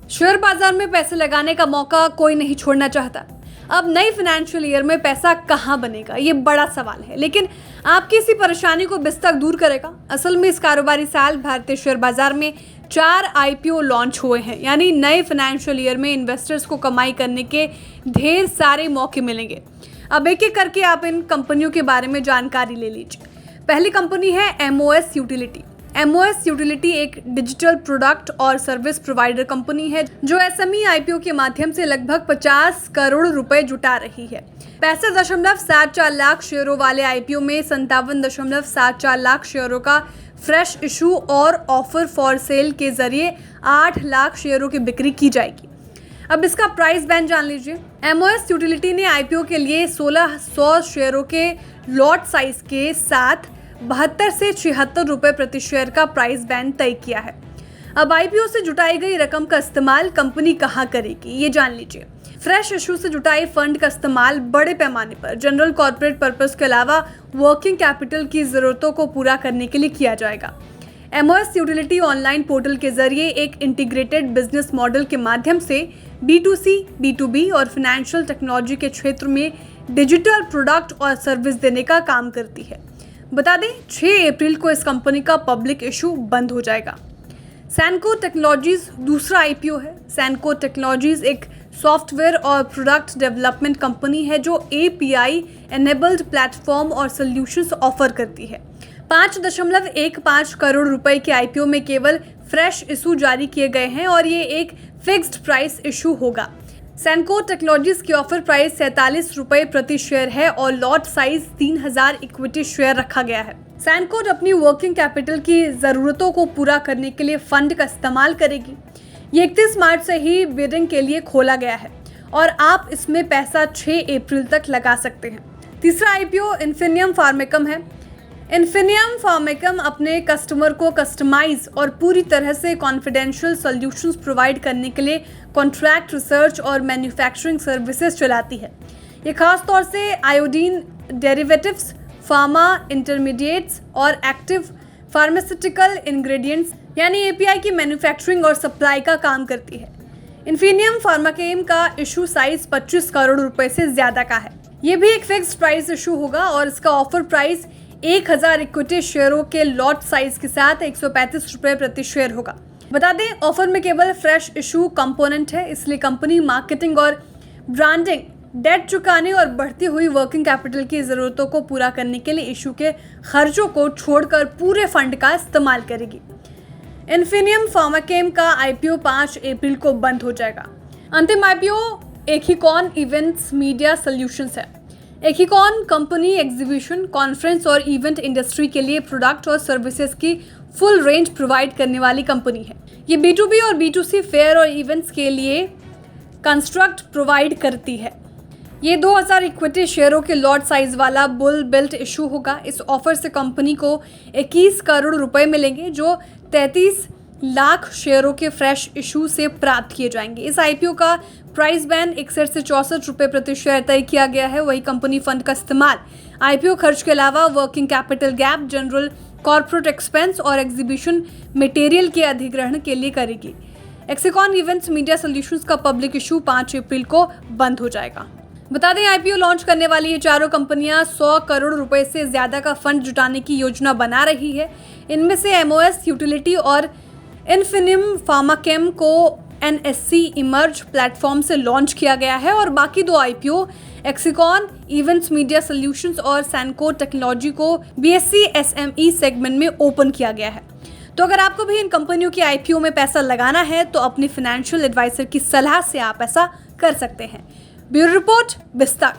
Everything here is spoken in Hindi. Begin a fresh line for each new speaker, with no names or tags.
शेयर बाजार में पैसे लगाने का मौका कोई नहीं छोड़ना चाहता। अब नई फाइनेंशियल ईयर में पैसा कहाँ बनेगा, ये बड़ा सवाल है, लेकिन आपकी इसी परेशानी को बिस्तक दूर करेगा। असल में इस कारोबारी साल भारतीय शेयर बाजार में 4 IPO लॉन्च हुए हैं, यानी नए फाइनेंशियल ईयर में इन्वेस्टर्स को कमाई करने के ढेर सारे मौके मिलेंगे। अब एक एक करके आप इन कंपनियों के बारे में जानकारी ले लीजिए। पहली कंपनी है MOS यूटिलिटी। MOS यूटिलिटी एक डिजिटल प्रोडक्ट और सर्विस प्रोवाइडर कंपनी है जो SME IPO के माध्यम से लगभग 50 करोड़ रुपए जुटा रही है। 65.74 लाख शेयरों वाले IPO में 57.74 लाख शेयरों का फ्रेश इशू और ऑफर फॉर सेल के जरिए 8 लाख शेयरों की बिक्री की जाएगी। अब इसका प्राइस बैंड जान लीजिए। MOS यूटिलिटी ने IPO के लिए 1600 शेयरों के लॉट साइज के साथ 72 से 76 रुपए प्रति शेयर का प्राइस बैंड तय किया है। अब IPO से जुटाई गई रकम का इस्तेमाल कंपनी कहाँ करेगी, ये जान लीजिए। फ्रेश इशू से जुटाई फंड का इस्तेमाल बड़े पैमाने पर जनरल कॉर्पोरेट पर्पस के अलावा वर्किंग कैपिटल की जरूरतों को पूरा करने के लिए किया जाएगा। MOS यूटिलिटी ऑनलाइन पोर्टल के जरिए एक इंटीग्रेटेड बिजनेस मॉडल के माध्यम से B2C, B2B और फाइनेंशियल टेक्नोलॉजी के क्षेत्र में डिजिटल प्रोडक्ट और सर्विस देने का काम करती है। बता दें 6 अप्रैल को इस कंपनी का पब्लिक इशू बंद हो जाएगा। सैनको टेक्नोलॉजीज दूसरा IPO है। सैनको टेक्नोलॉजीज एक सॉफ्टवेयर और प्रोडक्ट डेवलपमेंट कंपनी है जो API एनेबल्ड प्लेटफॉर्म और सॉल्यूशंस ऑफर करती है। 5.15 करोड़ रुपए के IPO में केवल फ्रेश इशू जारी किए गए हैं और ये एक फिक्स्ड प्राइस इशू होगा। सैनको टेक्नोलॉजीज की ऑफर प्राइस 47 रुपए प्रति शेयर है और लॉट साइज 3000 इक्विटी शेयर रखा गया है। सैनको अपनी वर्किंग कैपिटल की ज़रूरतों को पूरा करने के लिए फंड का इस्तेमाल करेगी। ये 31 मार्च से ही बिडिंग के लिए खोला गया है और आप इसमें पैसा 6 अप्रैल तक लगा सकते हैं। तीसरा IPO इन्फिनियम फार्मेकम है। इन्फिनियम फार्मेकम अपने कस्टमर को कस्टमाइज और पूरी तरह से कॉन्फिडेंशियल सॉल्यूशंस प्रोवाइड करने के लिए कॉन्ट्रैक्ट रिसर्च और मैन्युफैक्चरिंग सर्विसेज चलाती है। ये खास तौर से आयोडीन डेरिवेटिव्स, फार्मा इंटरमीडिएट्स और एक्टिव फार्मास्यूटिकल इंग्रेडिएंट्स यानी API की मैन्युफैक्चरिंग और सप्लाई का काम करती है। इन्फिनियम फार्माकेम का इशू साइज 25 करोड़ रुपए से ज्यादा का है। ये भी एक फिक्स्ड प्राइस इशू होगा और इसका ऑफर प्राइस 1000 इक्विटी शेयरों के लॉट साइज के साथ 135 रुपए प्रति शेयर होगा। बता दें ऑफर में केवल फ्रेश इशू कंपोनेंट है, इसलिए कंपनी मार्केटिंग और ब्रांडिंग, डेट चुकाने और बढ़ती हुई वर्किंग कैपिटल की ज़रूरतों को पूरा करने के लिए इशू के खर्चों को छोड़कर पूरे फंड का इस्तेमाल करेगी। इन्फिनियम फार्माकेम का IPO 5 अप्रैल को बंद हो जाएगा। अंतिम IPO एकीकॉन इवेंट्स मीडिया सॉल्यूशंस है। एकीकॉन कंपनी एग्जीबिशन, कॉन्फ्रेंस और इवेंट इंडस्ट्री के लिए प्रोडक्ट और सर्विसेज की फुल रेंज प्रोवाइड करने वाली कंपनी है। ये B2B और B2C फेयर और इवेंट्स के लिए कंस्ट्रक्ट प्रोवाइड करती है। ये 2000 इक्विटी शेयरों के लॉट साइज वाला बुल बिल्ट इशू होगा। इस ऑफर से कंपनी को 21 करोड़ रुपए मिलेंगे जो 33 लाख शेयरों के फ्रेश इशू से प्राप्त किए जाएंगे। इस IPO का प्राइस बैंड 61 से 64 रुपए प्रति शेयर तय किया गया है। वही कंपनी फंड का इस्तेमाल IPO खर्च के अलावा working capital gap, general corporate expense और एग्जीबिशन मटेरियल के अधिग्रहण के लिए करेगी। एक्सीकॉन इवेंट्स मीडिया सॉल्यूशंस का पब्लिक इशू 5 अप्रैल को बंद हो जाएगा। बता दें IPO लॉन्च करने वाली ये चारों कंपनियां 100 करोड़ रुपए से ज्यादा का फंड जुटाने की योजना बना रही है। इनमें से MOS यूटिलिटी और इन्फिनियम फार्माकेम को NSE इमर्ज प्लेटफॉर्म से लॉन्च किया गया है और बाकी 2 IPO एक्सीकॉन इवेंट्स मीडिया सॉल्यूशंस और सैनको टेक्नोलॉजी को BSE SME सेगमेंट में ओपन किया गया है। तो अगर आपको भी इन कंपनियों की IPO में पैसा लगाना है तो अपनी फाइनेंशियल एडवाइजर की सलाह से आप ऐसा कर सकते हैं। Bureau report, बिस्तक।